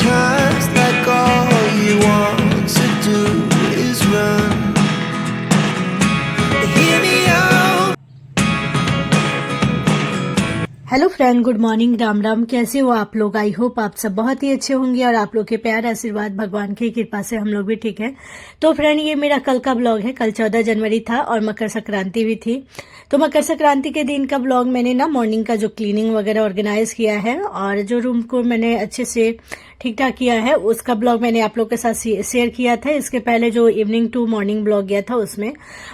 Sometimes like all you want to do is run. Hear me out. Hello friend, good morning, Ram Ram. कैसे हो आप लोग? I hope आप सब बहुत ही अच्छे होंगे और आप लोग के प्यार आशीर्वाद भगवान की कृपा से हम लोग भी ठीक है। तो फ्रेंड, ये मेरा कल का ब्लॉग है। कल 14 जनवरी था और मकर संक्रांति भी थी। तो मकर संक्रांति के दिन का ब्लॉग मैंने ना मॉर्निंग का जो क्लीनिंग वगैरह ऑर्गेनाइज किया है और जो रूम को मैंने अच्छे से ठीक ठाक किया है उसका ब्लॉग मैंने आप लोग के साथ शेयर किया था। इसके पहले जो इवनिंग टू मॉर्निंग ब्लॉग गया था उसमें,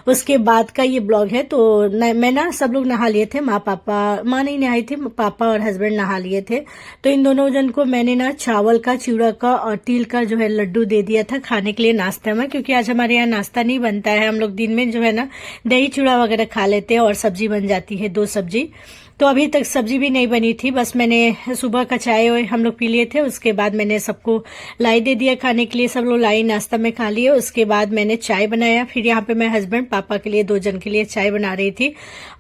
उसके बाद का ये ब्लॉग है। तो मैं ना सब लोग नहा लिए थे, माँ नहीं नहाई थी, पापा और हस्बैंड नहा लिए थे। तो इन दोनों जन को मैंने ना चावल का, चिवड़ा का और तिल का जो है लड्डू दे दिया था खाने के लिए नाश्ता में, क्योंकि आज हमारे यहाँ नाश्ता नहीं बनता है। हम लोग दिन में जो है ना दही चूड़ा वगैरह खा लेते हैं और सब्जी बन जाती है, 2 सब्जी। तो अभी तक सब्जी भी नहीं बनी थी, बस मैंने सुबह का चाय हम लोग पी लिए थे। उसके बाद मैंने सबको लाई दे दिया खाने के लिए, सब लोग लाई नाश्ता में खा लिए। उसके बाद मैंने चाय बनाया। फिर यहाँ पे मैं हस्बैंड पापा के लिए 2 जन के लिए चाय बना रही थी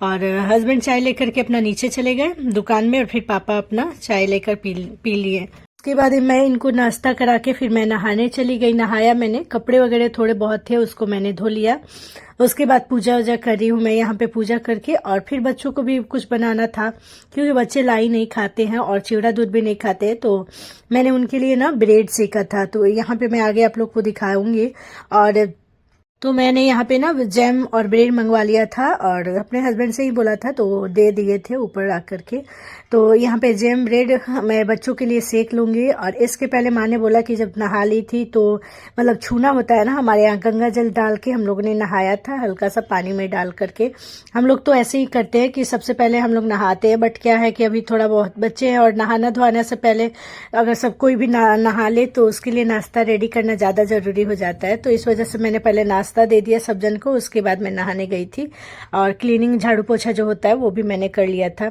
और हस्बैंड चाय लेकर के अपना नीचे चले गए दुकान में और फिर पापा अपना चाय लेकर पी लिए। उसके बाद मैं इनको नाश्ता करा के फिर मैं नहाने चली गई। नहाया मैंने, कपड़े वगैरह थोड़े बहुत थे उसको मैंने धो लिया। उसके बाद पूजा वूजा कर रही हूँ मैं यहाँ पे, पूजा करके और फिर बच्चों को भी कुछ बनाना था क्योंकि बच्चे लाई नहीं खाते हैं और चिवड़ा दूध भी नहीं खाते हैं। तो मैंने उनके लिए ना ब्रेड सेका था, तो यहाँ पे मैं आगे आप लोग को दिखाऊंगी। और तो मैंने यहाँ पे ना जैम और ब्रेड मंगवा लिया था और अपने हस्बैंड से ही बोला था तो वो दे दिए थे ऊपर आकर के। तो यहाँ पे जैम ब्रेड मैं बच्चों के लिए सेक लूंगी। और इसके पहले माँ ने बोला कि जब नहा ली थी तो मतलब छूना होता है ना, हमारे यहाँ गंगा जल डाल के हम लोगों ने नहाया था, हल्का सा पानी में डाल करके। हम लोग तो ऐसे ही करते हैं कि सबसे पहले हम लोग नहाते हैं, बट क्या है कि अभी थोड़ा बहुत बच्चे हैं और नहाना धोने से पहले अगर सब कोई भी नहा ले तो उसके लिए नाश्ता रेडी करना ज़्यादा ज़रूरी हो जाता है। तो इस वजह से मैंने पहले नाश्ता दे दिया सब जन को, उसके बाद मैं नहाने गई थी और क्लीनिंग झाड़ू पोछा जो होता है वो भी मैंने कर लिया था।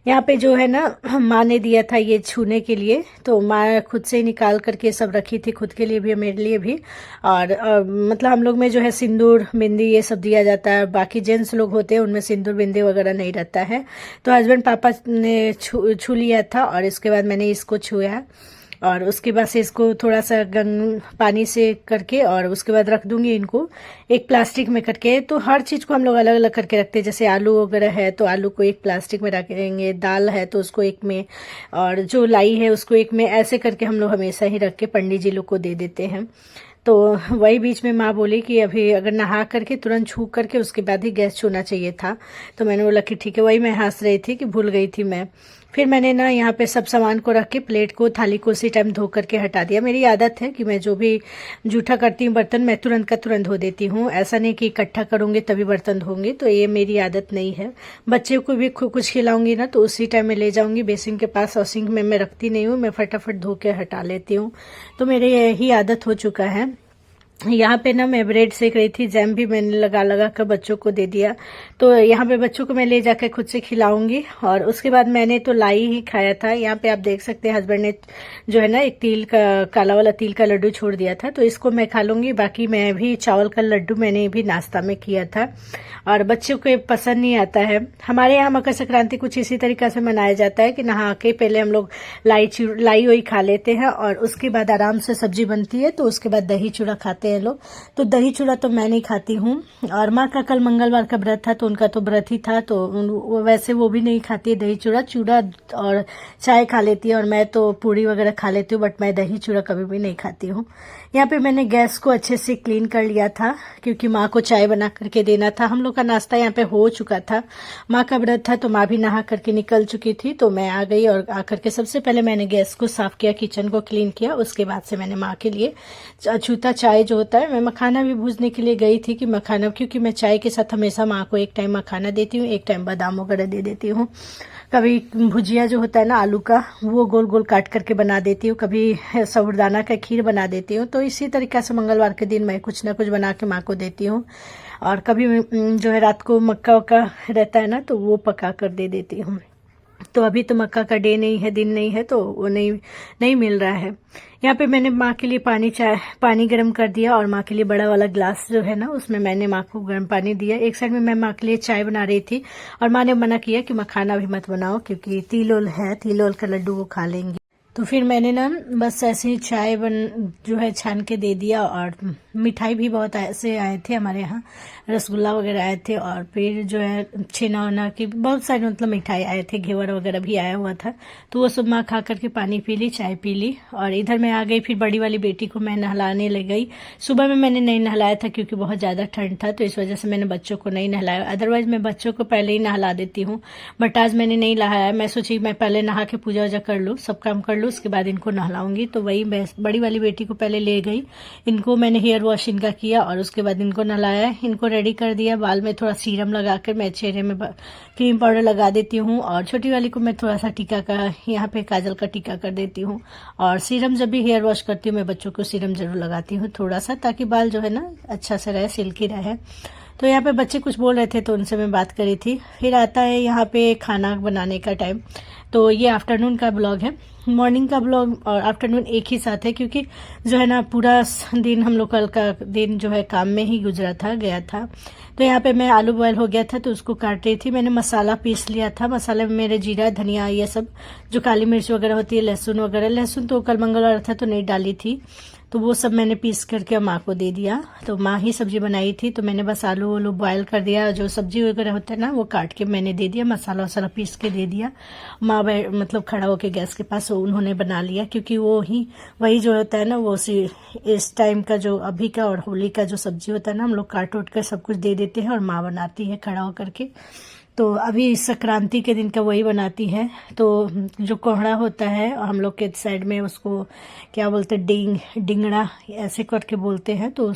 यहाँ पे जो है ना माँ ने दिया था ये छूने के लिए, तो माँ खुद से ही निकाल करके सब रखी थी, खुद के लिए भी मेरे लिए भी। और मतलब हम लोग में जो है सिंदूर बिंदी ये सब दिया जाता है, बाकी जेंट्स लोग होते हैं उनमें सिंदूर बिंदी वगैरह नहीं रहता है। तो हस्बैंड पापा ने छू लिया था और इसके बाद मैंने इसको छुआ और उसके बाद से इसको थोड़ा सा पानी से करके और उसके बाद रख दूंगी इनको एक प्लास्टिक में करके। तो हर चीज को हम लोग अलग अलग करके रखते हैं, जैसे आलू वगैरह है तो आलू को एक प्लास्टिक में रखेंगे, दाल है तो उसको एक में, और जो लाई है उसको एक में, ऐसे करके हम लोग हमेशा ही रख के पंडित जी लोग को दे देते हैं। तो वही बीच में माँ बोली कि अभी अगर नहा करके तुरंत छू करके उसके बाद ही गैस छूना चाहिए था। तो मैंने बोला कि ठीक है, वही मैं हंस रही थी कि भूल गई थी मैं। फिर मैंने ना यहाँ पे सब सामान को रख के प्लेट को, थाली को उसी टाइम धो करके हटा दिया। मेरी आदत है कि मैं जो भी जूठा करती हूँ बर्तन मैं तुरंत का तुरंत धो देती हूँ, ऐसा नहीं कि इकट्ठा करूंगी तभी बर्तन धोंगी, तो ये मेरी आदत नहीं है। बच्चे को भी कुछ खिलाऊंगी ना तो उसी टाइम में ले जाऊंगी बेसिन के पास और सिंक में मैं रखती नहीं हूँ, मैं फटाफट धो के हटा लेती हूँ। तो मेरे यही आदत हो चुका है। यहाँ पे ना मैं ब्रेड सेक रही थी, जैम भी मैंने लगा लगा कर बच्चों को दे दिया। तो यहाँ पे बच्चों को मैं ले जाकर खुद से खिलाऊंगी और उसके बाद मैंने तो लाई ही खाया था। यहाँ पे आप देख सकते हैं हस्बैंड ने जो है ना एक तिल का, काला वाला तिल का लड्डू छोड़ दिया था, तो इसको मैं खा लूंगी। बाकी मैं भी चावल का लड्डू मैंने भी नाश्ता में किया था और बच्चों को पसंद नहीं आता है। हमारे यहाँ मकर संक्रांति कुछ इसी तरीका से मनाया जाता है कि नहा के पहले हम लोग लाई वही खा लेते हैं और उसके बाद आराम से सब्जी बनती है तो उसके बाद दही चूड़ा खाते हैं लोग। तो दही चूड़ा तो मैं नहीं खाती हूँ। और माँ का कल मंगलवार का व्रत था तो उनका तो व्रत ही था, तो वैसे वो भी नहीं खाती है दही चूड़ा। चूड़ा और चाय खा लेती है और मैं तो पूरी वगैरह खा लेती हूँ, बट मैं दही चूड़ा कभी भी नहीं खाती हूँ। यहाँ पे मैंने गैस को अच्छे से क्लीन कर लिया था क्योंकि माँ को चाय बना करके देना था। हम लोग का नाश्ता यहाँ पे हो चुका था, माँ का व्रत था तो माँ भी नहा करके निकल चुकी थी। तो मैं आ गई और आकर के सबसे पहले मैंने गैस को साफ किया, किचन को क्लीन किया। उसके बाद से मैंने माँ के लिए अछूता चाय जो होता है, मैं मखाना भी भूजने के लिए गई थी कि मखाना, क्योंकि मैं चाय के साथ हमेशा माँ को एक टाइम मखाना देती हूँ, एक टाइम बादाम वगैरह दे देती हूँ। कभी भुजिया जो होता है ना आलू का वो गोल गोल काट करके बना देती हूँ, कभी साबूदाना का खीर बना देती हूँ। तो इसी तरीका से मंगलवार के दिन मैं कुछ ना कुछ बना के माँ को देती हूँ। और कभी जो है रात को मक्का वक्का रहता है ना तो वो पका कर दे देती हूँ। तो अभी तो मक्का का डे नहीं है, दिन नहीं है, तो वो नहीं मिल रहा है। यहाँ पे मैंने माँ के लिए पानी गर्म कर दिया और माँ के लिए बड़ा वाला ग्लास जो है ना उसमें मैंने माँ को गर्म पानी दिया। एक साइड में मैं माँ के लिए चाय बना रही थी और माँ ने मना किया कि मखाना भी मत बनाओ क्योंकि तिल ओल है, तिल ओल का लड्डू वो खा लेंगे। तो फिर मैंने ना बस ऐसे ही चाय जो है छान के दे दिया। और मिठाई भी बहुत ऐसे आए थे हमारे यहाँ, रसगुल्ला वगैरह आए थे, और फिर जो है छेना वना की बहुत सारे मतलब मिठाई आए थे, घेवर वगैरह भी आया हुआ था। तो वो सब माँ खा करके पानी पी ली, चाय पी ली, और इधर मैं आ गई। फिर बड़ी वाली बेटी को मैं नहलाने ले गई। सुबह में मैंने नहीं नहलाया था क्योंकि बहुत ज़्यादा ठंड था, तो इस वजह से मैंने बच्चों को नहीं नहलाया। अदरवाइज मैं बच्चों को पहले ही नहला देती हूँ, बट आज मैंने नहीं नहलाया। मैं सोची मैं पहले नहा के पूजा वूजा कर लूँ, सब काम कर लूँ, उसके बाद इनको नहलाऊंगी। तो वही मैं बड़ी वाली बेटी को पहले ले गई, इनको मैंने हेयर वॉश इनका किया और उसके बाद इनको नहलाया, इनको रेडी कर दिया। बाल में थोड़ा सीरम लगाकर मैं चेहरे में क्रीम पाउडर लगा देती हूँ, और छोटी वाली को मैं थोड़ा सा टीका का यहाँ पे काजल का टीका कर देती हूँ। और सीरम जब भी हेयर वॉश करती हूँ मैं बच्चों को सीरम जरूर लगाती हूँ थोड़ा सा, ताकि बाल जो है ना अच्छा से रहे, सिल्की रहे। तो यहाँ पे बच्चे कुछ बोल रहे थे तो उनसे मैं बात करी थी। फिर आता है यहाँ पे खाना बनाने का टाइम। तो ये आफ्टरनून का ब्लॉग है, मॉर्निंग का ब्लॉग और आफ्टरनून एक ही साथ है, क्योंकि जो है ना पूरा दिन हम लोग कल का दिन जो है काम में ही गुजरा था, गया था। तो यहाँ पे मैं आलू बॉयल हो गया था तो उसको काट रही थी। मैंने मसाला पीस लिया था, मसाले में मेरे जीरा धनिया ये सब जो काली मिर्च वगैरह होती है, लहसुन वगैरह, लहसुन तो कल मंगलवार था तो नहीं डाली थी, तो वो सब मैंने पीस करके माँ को दे दिया। तो माँ ही सब्जी बनाई थी, तो मैंने बस आलू वालू बॉयल कर दिया, जो सब्जी वगैरह होता है ना वो काट के मैंने दे दिया, मसाला वसाला पीस के दे दिया। माँ मतलब खड़ा होके गैस के पास उन्होंने बना लिया, क्योंकि वो ही वही जो होता है ना वो इस टाइम का जो अभी का और होली का जो सब्जी होता है ना, हम लोग काट उट कर सब कुछ दे देते हैं और माँ बनाती है खड़ा होकर के। तो अभी संक्रांति के दिन का वही बनाती है। तो जो कोहड़ा होता है हम लोग के साइड में उसको क्या बोलते हैं, डिंगड़ा ऐसे करके बोलते हैं। तो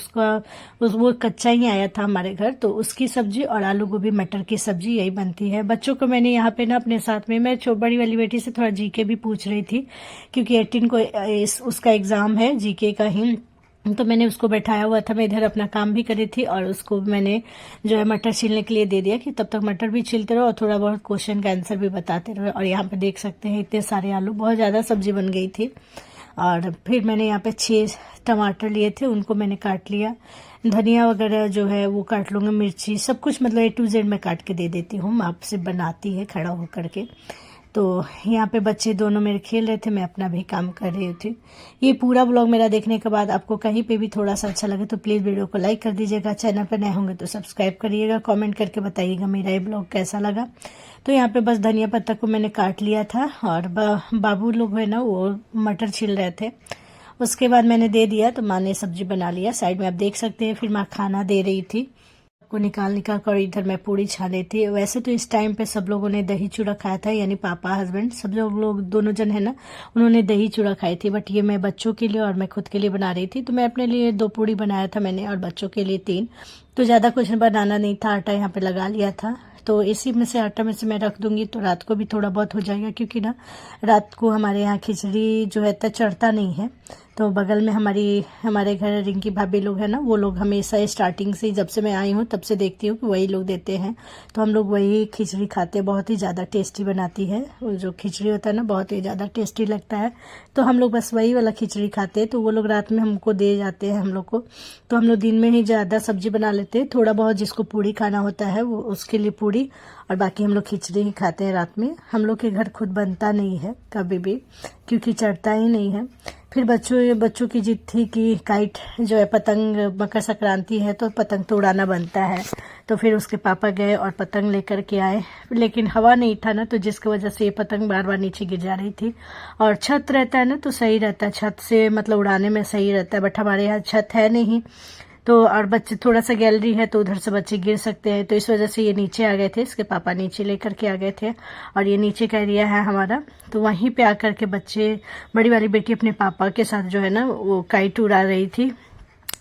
वो कच्चा ही आया था हमारे घर, तो उसकी सब्जी और आलू गोभी मटर की सब्जी यही बनती है। बच्चों को मैंने यहाँ पे ना अपने साथ में, मैं बड़ी वाली बेटी से थोड़ा जीके भी पूछ रही थी, क्योंकि 18 को उसका एग्जाम है जीके का ही। तो मैंने उसको बैठाया हुआ था, मैं इधर अपना काम भी करी थी और उसको मैंने जो है मटर छीलने के लिए दे दिया कि तब तक मटर भी छीलते रहो और थोड़ा बहुत क्वेश्चन का आंसर भी बताते रहो। और यहाँ पे देख सकते हैं इतने सारे आलू, बहुत ज़्यादा सब्जी बन गई थी। और फिर मैंने यहाँ पे 6 टमाटर लिए थे, उनको मैंने काट लिया। धनिया वगैरह जो है वो काट लूँगा, मिर्ची सब कुछ मतलब A to Z मैं काट के दे देती हूँ, माँ से बनाती है खड़ा होकर के। तो यहाँ पे बच्चे दोनों मेरे खेल रहे थे, मैं अपना भी काम कर रही थी। ये पूरा ब्लॉग मेरा देखने के बाद आपको कहीं पे भी थोड़ा सा अच्छा लगे तो प्लीज़ वीडियो को लाइक कर दीजिएगा, चैनल पर नए होंगे तो सब्सक्राइब करिएगा, कमेंट करके बताइएगा मेरा ये ब्लॉग कैसा लगा। तो यहाँ पे बस धनिया पत्ता को मैंने काट लिया था और बाबू लोग है ना वो मटर छील रहे थे, उसके बाद मैंने दे दिया। तो माँ ने सब्जी बना लिया, साइड में आप देख सकते हैं। फिर माँ खाना दे रही थी को निकाल कर, इधर मैं पूड़ी छाने थी। वैसे तो इस टाइम पे सब लोगों ने दही चूड़ा खाया था, यानी पापा हस्बैंड सब लोग दोनों जन है ना, उन्होंने दही चूड़ा खाई थी। बट ये मैं बच्चों के लिए और मैं खुद के लिए बना रही थी। तो मैं अपने लिए 2 पूड़ी बनाया था मैंने और बच्चों के लिए 3। तो ज़्यादा कुछ बनाना नहीं था, आटा यहाँ पे लगा लिया था। तो इसी में से आटा में से मैं रख दूंगी तो रात को भी थोड़ा बहुत हो जाएगा, क्योंकि ना रात को हमारे यहाँ खिचड़ी जो है चढ़ता नहीं है। तो बगल में हमारे घर रिंकी भाभी लोग हैं ना, वो लोग हमेशा स्टार्टिंग से जब से मैं आई हूँ तब से देखती हूँ कि वही लोग देते हैं। तो हम लोग वही खिचड़ी खाते हैं, बहुत ही ज़्यादा टेस्टी बनाती है वो जो खिचड़ी होता है ना, बहुत ही ज़्यादा टेस्टी लगता है। तो हम लोग बस वही वाला खिचड़ी खाते हैं। तो वो लोग रात में हमको दे जाते हैं हम लोग को। तो हम लोग दिन में ही ज़्यादा सब्जी बना लेते हैं, थोड़ा बहुत जिसको पूड़ी खाना होता है वो उसके लिए पूड़ी, और बाकी हम लोग खिचड़ी ही खाते हैं रात में। हम लोग के घर खुद बनता नहीं है कभी भी, क्योंकि चढ़ता ही नहीं है। फिर बच्चों की जिद थी कि काइट जो है पतंग, मकर संक्रांति है तो पतंग तो उड़ाना बनता है। तो फिर उसके पापा गए और पतंग लेकर के आए, लेकिन हवा नहीं था ना, तो जिसकी वजह से ये पतंग बार बार नीचे गिर जा रही थी। और छत रहता है ना तो सही रहता है, छत से मतलब उड़ाने में सही रहता है, बट हमारे यहाँ छत है नहीं। तो और बच्चे थोड़ा सा गैलरी है तो उधर से बच्चे गिर सकते हैं, तो इस वजह से ये नीचे आ गए थे, इसके पापा नीचे लेकर के आ गए थे। और ये नीचे का एरिया है हमारा, तो वहीं पे आकर के बच्चे, बड़ी वाली बेटी अपने पापा के साथ जो है ना वो काइट उड़ा रही थी।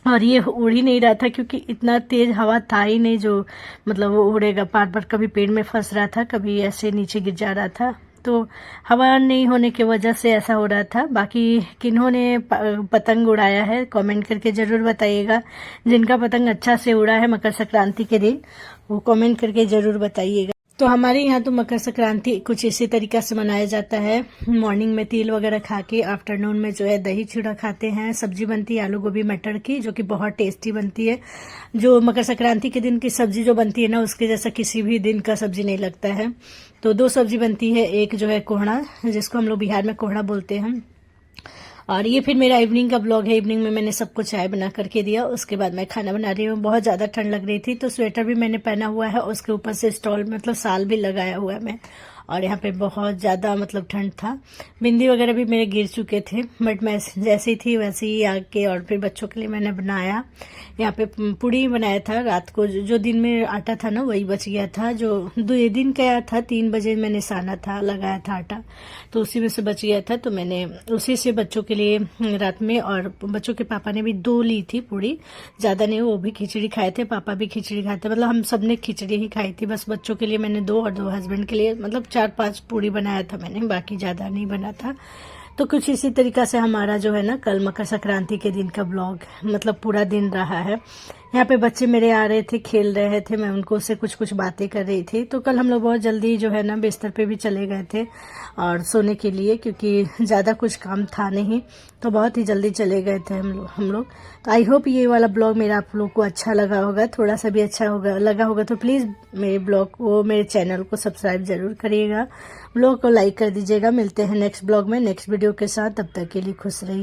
और ये उड़ ही नहीं रहा था क्योंकि इतना तेज हवा था ही नहीं जो मतलब वो उड़ेगा। बार बार कभी पेड़ में फंस रहा था, कभी ऐसे नीचे गिर जा रहा था। तो हवा नहीं होने की वजह से ऐसा हो रहा था। बाकी किन्होंने पतंग उड़ाया है कमेंट करके ज़रूर बताइएगा। जिनका पतंग अच्छा से उड़ा है मकर संक्रांति के दिन वो कमेंट करके ज़रूर बताइएगा। तो हमारे यहाँ तो मकर संक्रांति कुछ इसी तरीका से मनाया जाता है। मॉर्निंग में तिल वगैरह खा के आफ्टरनून में जो है दही चूड़ा खाते हैं, सब्जी बनती है आलू गोभी मटर की, जो कि बहुत टेस्टी बनती है। जो मकर संक्रांति के दिन की सब्जी जो बनती है ना, उसके जैसा किसी भी दिन का सब्जी नहीं लगता है। तो 2 सब्जी बनती है, एक जो है कोहड़ा, जिसको हम लोग बिहार में कोहड़ा बोलते हैं। और ये फिर मेरा इवनिंग का ब्लॉग है। इवनिंग में मैंने सबको चाय बना करके दिया, उसके बाद मैं खाना बना रही हूँ। बहुत ज़्यादा ठंड लग रही थी तो स्वेटर भी मैंने पहना हुआ है, उसके ऊपर से स्टॉल मतलब शाल भी लगाया हुआ है मैं। और यहाँ पे बहुत ज़्यादा मतलब ठंड था, बिंदी वगैरह भी मेरे गिर चुके थे, बट मैं जैसी थी वैसे ही आके और फिर बच्चों के लिए मैंने बनाया। यहाँ पे पूड़ी बनाया था रात को, जो दिन में आटा था ना वही बच गया था, जो 2 दिन का था, 3 बजे मैंने साना था, लगाया था आटा, तो उसी में से बच गया था, तो मैंने उसी से बच्चों के लिए रात में, और बच्चों के पापा ने भी 2 ली थी पूड़ी, ज़्यादा नहीं, वो भी खिचड़ी खाए थे, पापा भी खिचड़ी खाए थे, मतलब हम सब ने खिचड़ी ही खाई थी। बस बच्चों के लिए मैंने 2 और 2 हस्बैंड के लिए मतलब 4-5 पूड़ी बनाया था मैंने, बाकी ज़्यादा नहीं बना था। तो कुछ इसी तरीक़ा से हमारा जो है ना कल मकर संक्रांति के दिन का ब्लॉग मतलब पूरा दिन रहा है। यहाँ पे बच्चे मेरे आ रहे थे, खेल रहे थे, मैं उनको से कुछ कुछ बातें कर रही थी। तो कल हम लोग बहुत जल्दी जो है ना बिस्तर पे भी चले गए थे और सोने के लिए, क्योंकि ज़्यादा कुछ काम था नहीं, तो बहुत ही जल्दी चले गए थे हम लोग। तो आई होप ये वाला ब्लॉग मेरा आप लोग को अच्छा लगा होगा, थोड़ा सा भी अच्छा लगा होगा तो प्लीज़ मेरे ब्लॉग को, मेरे चैनल को सब्सक्राइब जरूर करिएगा, ब्लॉग को लाइक कर दीजिएगा। मिलते हैं नेक्स्ट ब्लॉग में नेक्स्ट वीडियो के साथ, तब तक के लिए खुश रहिए।